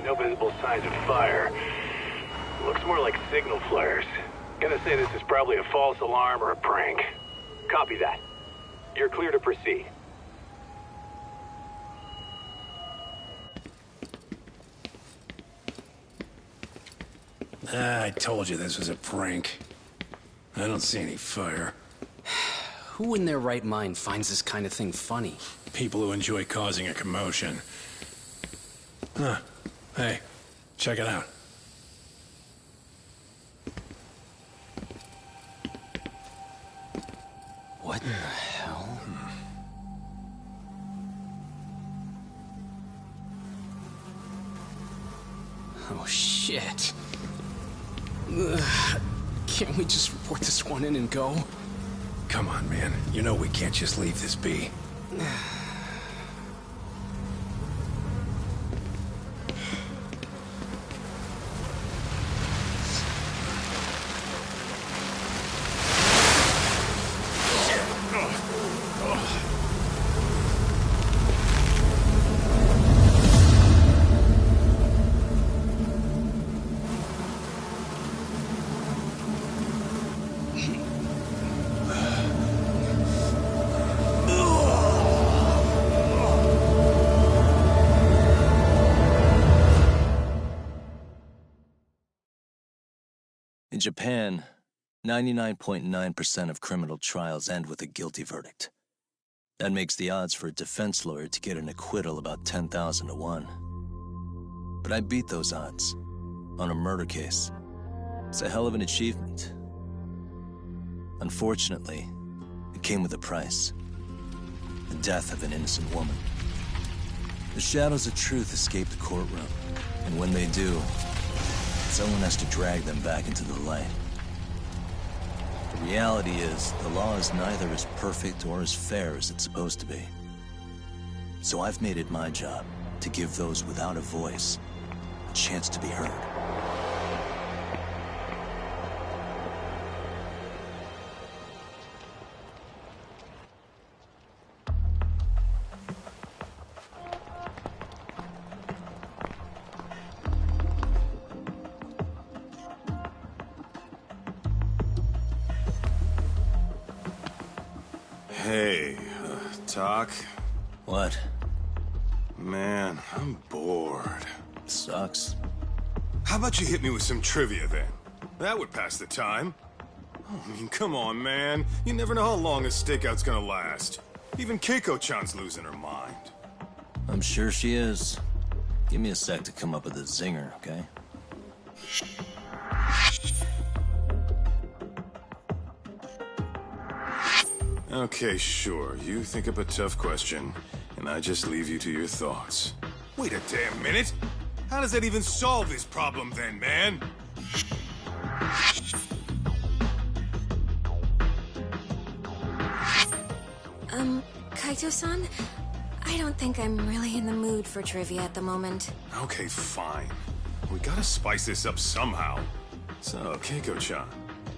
No visible signs of fire. Looks more like signal flares. Gonna say this is probably a false alarm or a prank. Copy that. You're clear to proceed. I told you this was a prank. I don't see any fire. Who in their right mind finds this kind of thing funny? People who enjoy causing a commotion. Huh. Hey, check it out. What the hell? Oh, shit. Ugh. Can't we just report this one in and go? Come on, man. You know we can't just leave this be. In Japan, 99.9% of criminal trials end with a guilty verdict. That makes the odds for a defense lawyer to get an acquittal about 10,000 to 1. But I beat those odds on a murder case. It's a hell of an achievement. Unfortunately, it came with a price. The death of an innocent woman. The shadows of truth escape the courtroom, and when they do, someone has to drag them back into the light. The reality is, the law is neither as perfect or as fair as it's supposed to be. So I've made it my job to give those without a voice a chance to be heard. Hey, Doc? What? Man, I'm bored. Sucks. How about you hit me with some trivia then? That would pass the time. Oh, I mean, come on, man. You never know how long a stakeout's gonna last. Even Keiko-chan's losing her mind. I'm sure she is. Give me a sec to come up with a zinger, okay? Okay, sure. You think up a tough question, and I just leave you to your thoughts. Wait a damn minute! How does that even solve this problem then, man? Kaito-san? I don't think I'm really in the mood for trivia at the moment. Okay, fine. We gotta spice this up somehow. So, Keiko-chan,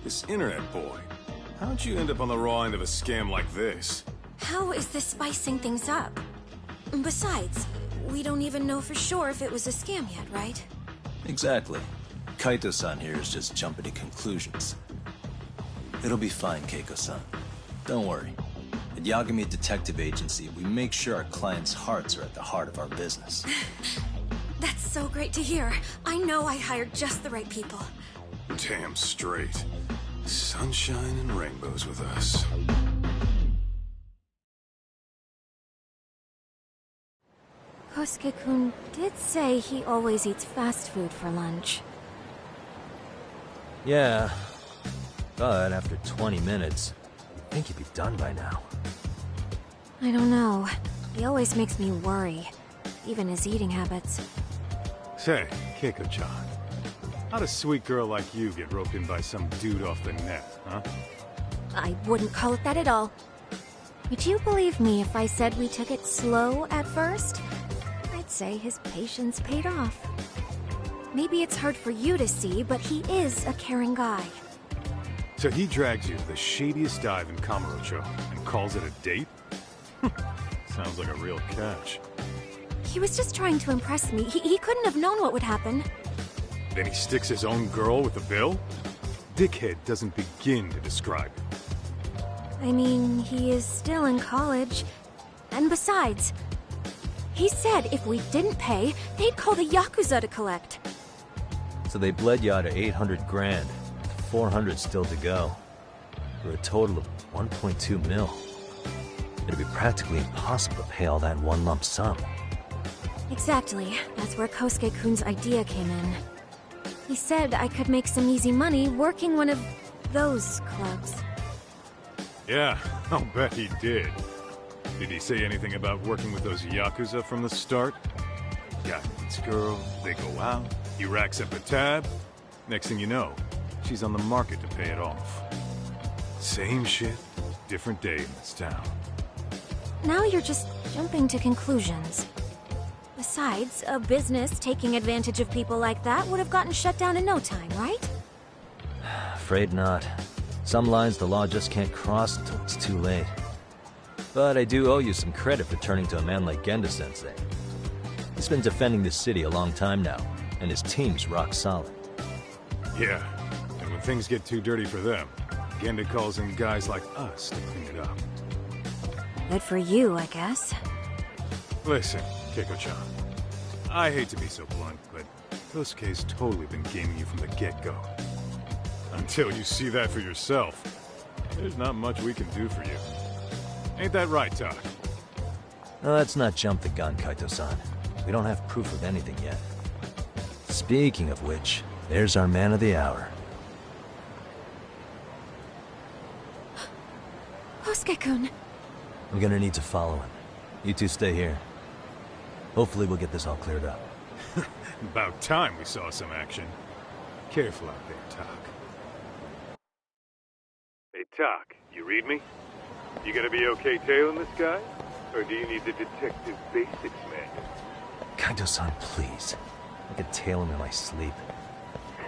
this internet boy, how'd you end up on the raw end of a scam like this? How is this spicing things up? Besides, we don't even know for sure if it was a scam yet, right? Exactly. Kaito-san here is just jumping to conclusions. It'll be fine, Keiko-san. Don't worry. At Yagami Detective Agency, we make sure our clients' hearts are at the heart of our business. That's so great to hear. I know I hired just the right people. Damn straight. Sunshine and rainbows with us. Kosuke-kun did say he always eats fast food for lunch. Yeah, but after 20 minutes, I think he'd be done by now. I don't know. He always makes me worry. Even his eating habits. Say, Keiko-chan, how'd a sweet girl like you get roped in by some dude off the net, huh? I wouldn't call it that at all. Would you believe me if I said we took it slow at first? I'd say his patience paid off. Maybe it's hard for you to see, but he is a caring guy. So he drags you to the shadiest dive in Kamurocho and calls it a date? Sounds like a real catch. He was just trying to impress me. He couldn't have known what would happen. Then he sticks his own girl with the bill? Dickhead doesn't begin to describe it. I mean, he is still in college. And besides, he said if we didn't pay, they'd call the Yakuza to collect. So they bled you out of 800 grand, with 400 still to go, for a total of 1.2 mil. It'd be practically impossible to pay all that in one lump sum. Exactly. That's where Kosuke-kun's idea came in. He said I could make some easy money working one of those clubs. Yeah, I'll bet he did. Did he say anything about working with those Yakuza from the start? Guy meets girl, they go out, he racks up a tab. Next thing you know, she's on the market to pay it off. Same shit, different day in this town. Now you're just jumping to conclusions. Besides, a business taking advantage of people like that would have gotten shut down in no time, right? Afraid not. Some lines the law just can't cross until it's too late. But I do owe you some credit for turning to a man like Genda-sensei. He's been defending this city a long time now, and his team's rock solid. Yeah, and when things get too dirty for them, Genda calls in guys like us to clean it up. Good for you, I guess. Listen, Keiko-chan, I hate to be so blunt, but Kosuke's totally been gaming you from the get-go. Until you see that for yourself, there's not much we can do for you. Ain't that right, Doc? No, let's not jump the gun, Kaito-san. We don't have proof of anything yet. Speaking of which, there's our man of the hour. Kosuke-kun. I'm gonna need to follow him. You two stay here. Hopefully we'll get this all cleared up. About time we saw some action. Careful out there, Doc. Hey, Doc, you read me? You gonna be okay tailing this guy? Or do you need the detective basics manual? Kaito-san, please. I could tail him in my sleep.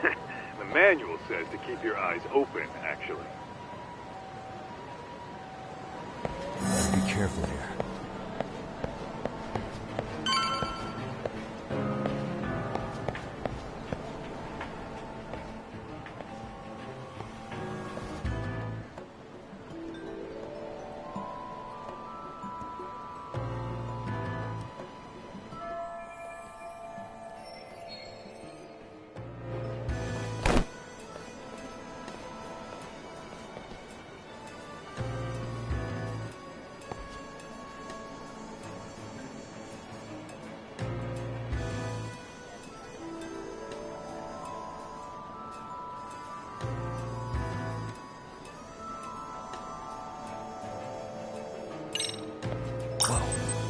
The manual says to keep your eyes open, actually. Be careful here.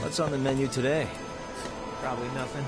What's on the menu today? Probably nothing.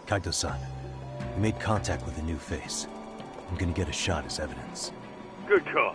Kaito-san, we made contact with a new face. I'm gonna get a shot as evidence. Good call.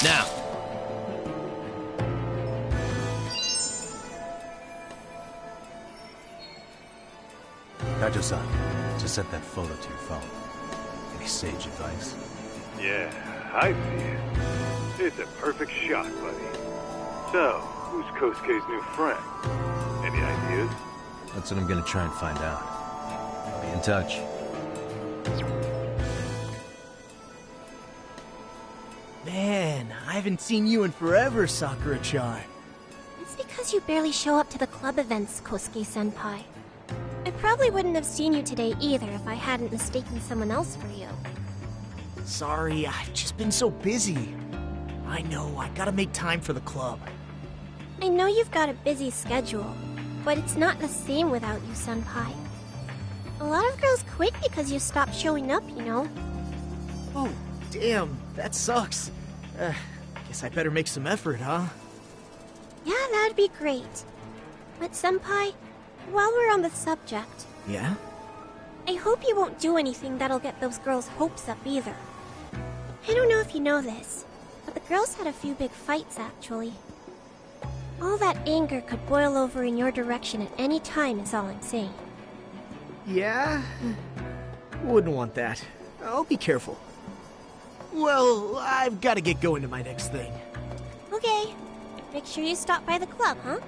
Now! Kajo-san, just sent that photo to your phone. Any sage advice? Yeah, I see it. It's a perfect shot, buddy. So, who's Kosuke's new friend? Any ideas? That's what I'm gonna try and find out. I'll be in touch. Man, I haven't seen you in forever, Sakura-chan. It's because you barely show up to the club events, Kosuke-senpai. I probably wouldn't have seen you today either if I hadn't mistaken someone else for you. Sorry, I've just been so busy. I know, I gotta make time for the club. I know you've got a busy schedule, but it's not the same without you, senpai. A lot of girls quit because you stopped showing up, you know. Oh, damn, that sucks. Guess I better make some effort, huh? Yeah, that'd be great. But senpai, while we're on the subject, Yeah? I hope you won't do anything that'll get those girls' hopes up either. I don't know if you know this, but the girls had a few big fights actually. All that anger could boil over in your direction at any time is all I'm saying. Yeah? Wouldn't want that. I'll be careful. Well, I've gotta get going to my next thing. Okay, make sure you stop by the club, huh?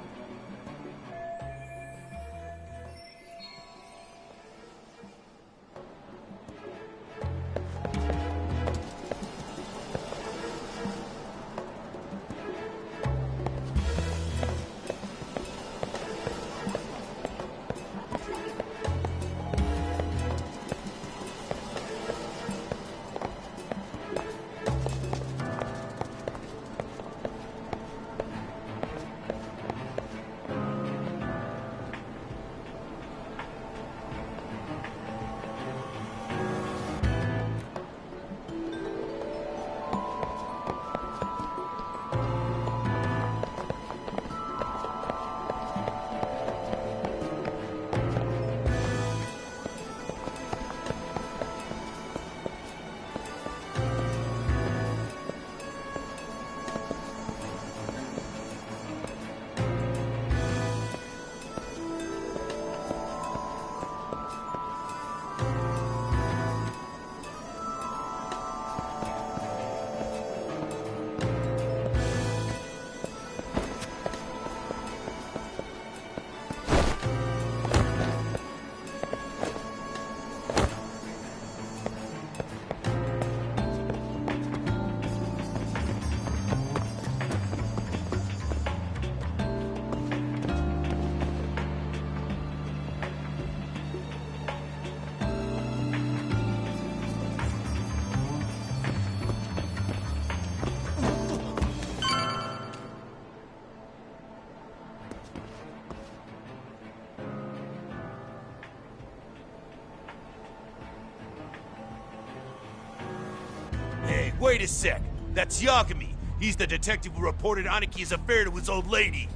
Hey, wait a sec. That's Yagami. He's the detective who reported Aniki's affair to his old lady.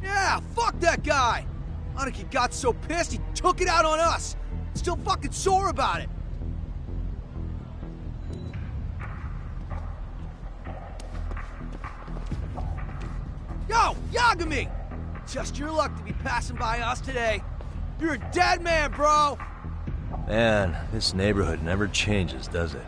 Yeah, fuck that guy! Aniki got so pissed he took it out on us. Still fucking sore about it. Yo, Yagami! Just your luck to be passing by us today. You're a dead man, bro! Man, this neighborhood never changes, does it?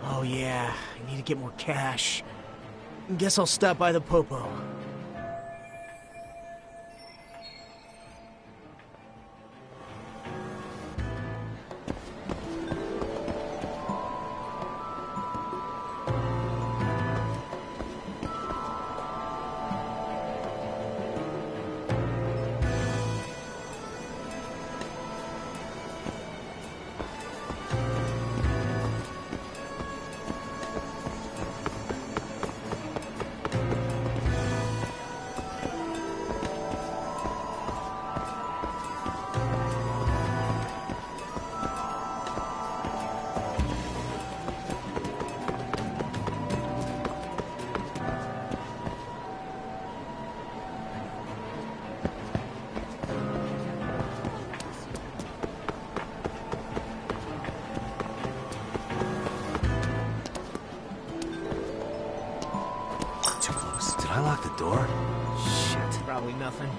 Oh yeah, I need to get more cash. Guess I'll stop by the Popo. Did I lock the door? Shit, probably nothing.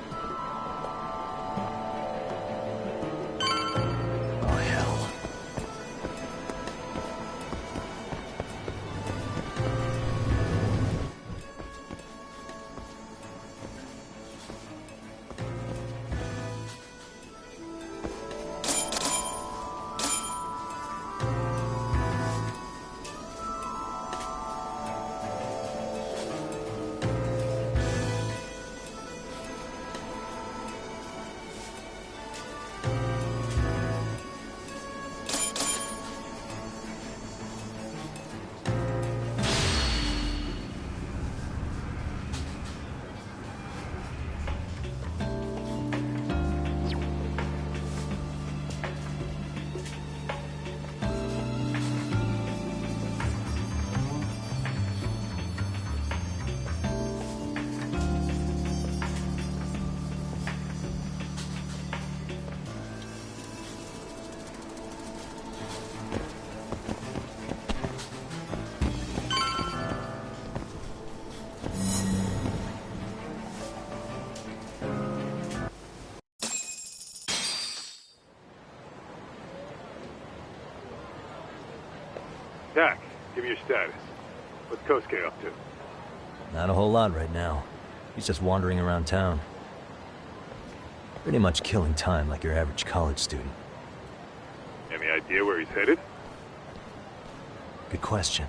Oh, hell. Dak, give me your status. What's Kosuke up to? Not a whole lot right now. He's just wandering around town. Pretty much killing time like your average college student. Any idea where he's headed? Good question.